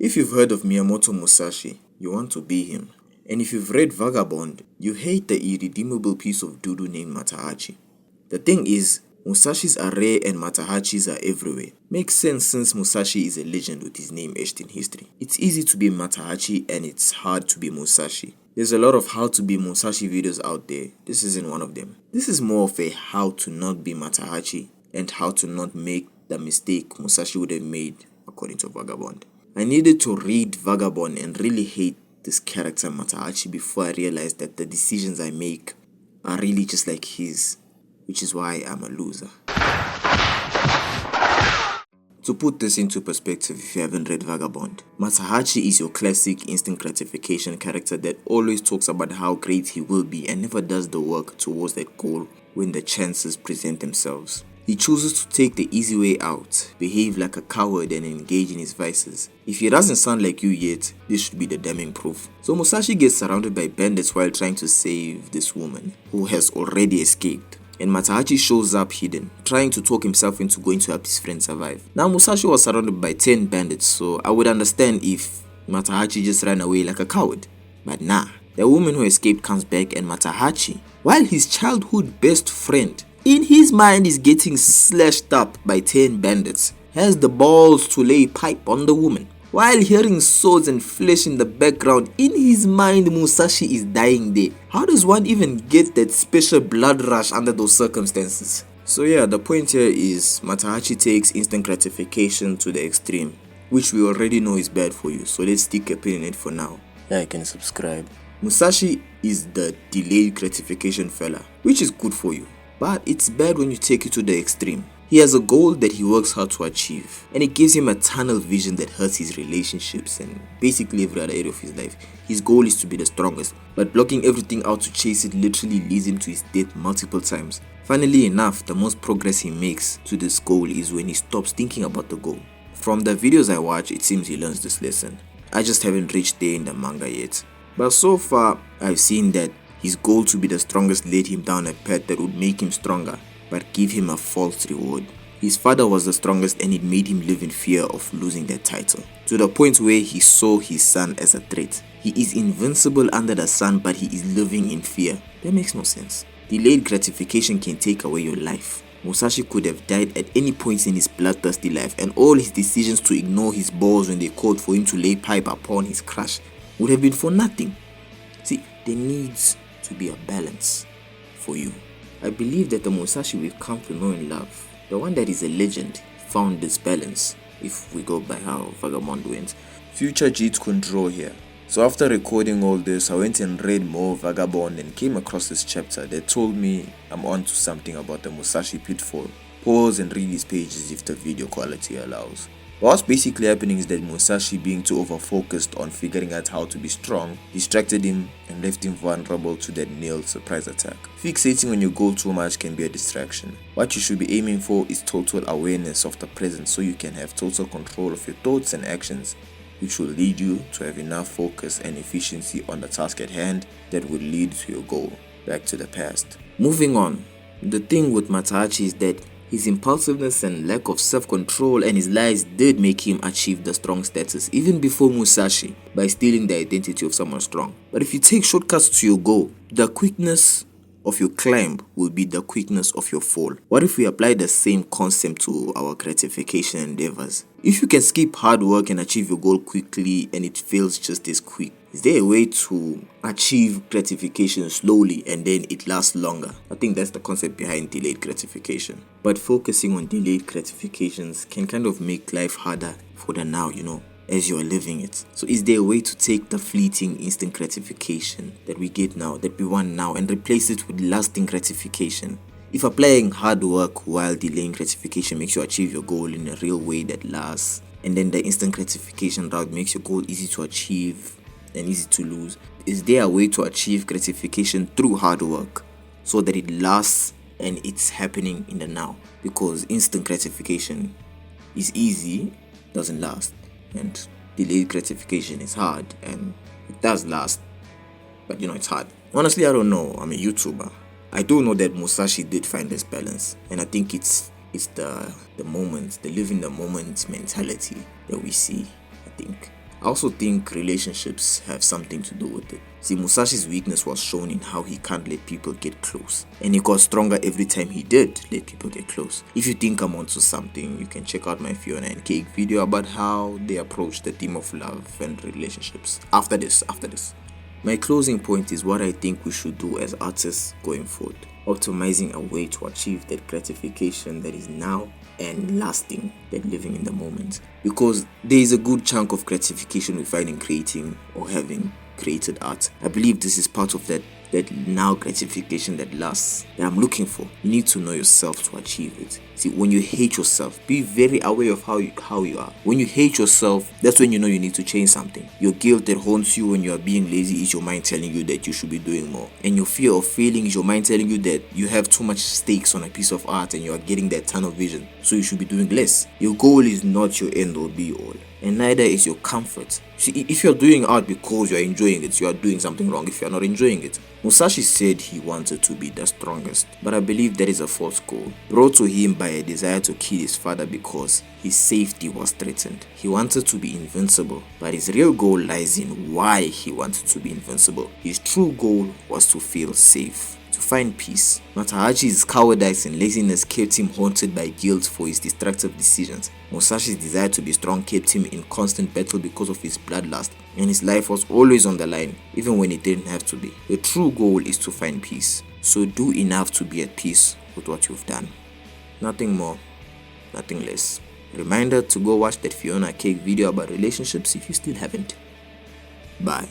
If you've heard of Miyamoto Musashi, you want to be him. And if you've read Vagabond, you hate the irredeemable piece of doo-doo named Matahachi. The thing is, Musashis are rare and Matahachis are everywhere. Makes sense since Musashi is a legend with his name etched in history. It's easy to be Matahachi and it's hard to be Musashi. There's a lot of how to be Musashi videos out there. This isn't one of them. This is more of a how to not be Matahachi and how to not make the mistake Musashi would have made according to Vagabond. I needed to read Vagabond and really hate this character Matahachi before I realized that the decisions I make are really just like his, which is why I'm a loser. To put this into perspective, if you haven't read Vagabond, Matahachi is your classic instant gratification character that always talks about how great he will be and never does the work towards that goal when the chances present themselves. He chooses to take the easy way out, behave like a coward and engage in his vices. If he doesn't sound like you yet, this should be the damning proof. So Musashi gets surrounded by bandits while trying to save this woman, who has already escaped. And Matahachi shows up hidden, trying to talk himself into going to help his friend survive. Now Musashi was surrounded by 10 bandits, so I would understand if Matahachi just ran away like a coward. But nah, the woman who escaped comes back and Matahachi, while his childhood best friend, in his mind is getting slashed up by 10 bandits, has the balls to lay pipe on the woman. While hearing swords and flesh in the background, in his mind Musashi is dying there. How does one even get that special blood rush under those circumstances? So yeah, the point here is Matahachi takes instant gratification to the extreme, which we already know is bad for you, so let's stick a pin in it for now. Like and subscribe. Musashi is the delayed gratification fella, which is good for you, but it's bad when you take it to the extreme. He has a goal that he works hard to achieve, and it gives him a tunnel vision that hurts his relationships and basically every other area of his life. His goal is to be the strongest, but blocking everything out to chase it literally leads him to his death multiple times. Funnily enough, the most progress he makes to this goal is when he stops thinking about the goal. From the videos I watch, it seems he learns this lesson. I just haven't reached there in the manga yet. But so far, I've seen that his goal to be the strongest led him down a path that would make him stronger, but give him a false reward. His father was the strongest and it made him live in fear of losing that title, to the point where he saw his son as a threat. He is invincible under the sun, but he is living in fear. That makes no sense. Delayed gratification can take away your life. Musashi could have died at any point in his bloodthirsty life, and all his decisions to ignore his balls when they called for him to lay pipe upon his crush would have been for nothing. See, there needs to be a balance for you. I believe that the Musashi we've come to know and love, the one that is a legend, found this balance, if we go by how Vagabond went. Future Jeet couldn't draw here. So after recording all this, I went and read more Vagabond and came across this chapter that told me I'm onto something about the Musashi pitfall. Pause and read these pages if the video quality allows. What's basically happening is that Musashi, being too over-focused on figuring out how to be strong, distracted him and left him vulnerable to that nailed surprise attack. Fixating on your goal too much can be a distraction. What you should be aiming for is total awareness of the present so you can have total control of your thoughts and actions, which will lead you to have enough focus and efficiency on the task at hand that will lead to your goal. Back to the past. Moving on, the thing with Matahachi is that his impulsiveness and lack of self-control and his lies did make him achieve the strong status even before Musashi by stealing the identity of someone strong. But if you take shortcuts to your goal, the quickness of your climb will be the quickness of your fall. What if we apply the same concept to our gratification endeavors? If you can skip hard work and achieve your goal quickly and it feels just as quick, is there a way to achieve gratification slowly and then it lasts longer? I think that's the concept behind delayed gratification. But focusing on delayed gratifications can kind of make life harder for the now, as you are living it. So is there a way to take the fleeting instant gratification that we get now, that we want now, and replace it with lasting gratification? If applying hard work while delaying gratification makes you achieve your goal in a real way that lasts, and then the instant gratification route makes your goal easy to achieve and easy to lose, is there a way to achieve gratification through hard work so that it lasts and it's happening in the now? Because instant gratification is easy, doesn't last, and delayed gratification is hard and it does last, but it's hard. Honestly, I don't know. I'm a YouTuber. I do know that Musashi did find this balance, and I think it's the moment, the live in the moment mentality that we see. I think I also think relationships have something to do with it. See, Musashi's weakness was shown in how he can't let people get close, and he got stronger every time he did let people get close. If you think I'm onto something, you can check out my Fiona and Cake video about how they approach the theme of love and relationships. After this. My closing point is what I think we should do as artists going forward. Optimizing a way to achieve that gratification that is now and lasting than living in the moment. Because there is a good chunk of gratification we find in creating or having created art. I believe this is part of that now gratification that lasts that I'm looking for. You need to know yourself to achieve it. See, when you hate yourself, be very aware of how you are. When you hate yourself, that's when you know you need to change something. Your guilt that haunts you when you are being lazy is your mind telling you that you should be doing more. And your fear of failing is your mind telling you that you have too much stakes on a piece of art and you are getting that tunnel vision, so you should be doing less. Your goal is not your end or be all, and neither is your comfort. See, if you're doing art because you're enjoying it, you are doing something wrong if you're not enjoying it. Musashi said he wanted to be the strongest, but I believe that is a false goal, brought to him by a desire to kill his father because his safety was threatened. He wanted to be invincible, but his real goal lies in why he wanted to be invincible. His true goal was to feel safe, to find peace. Matahachi's cowardice and laziness kept him haunted by guilt for his destructive decisions. Musashi's desire to be strong kept him in constant battle because of his bloodlust, and his life was always on the line, even when it didn't have to be. The true goal is to find peace, so do enough to be at peace with what you've done. Nothing more, nothing less. Reminder to go watch that Fiona Cake video about relationships if you still haven't. Bye.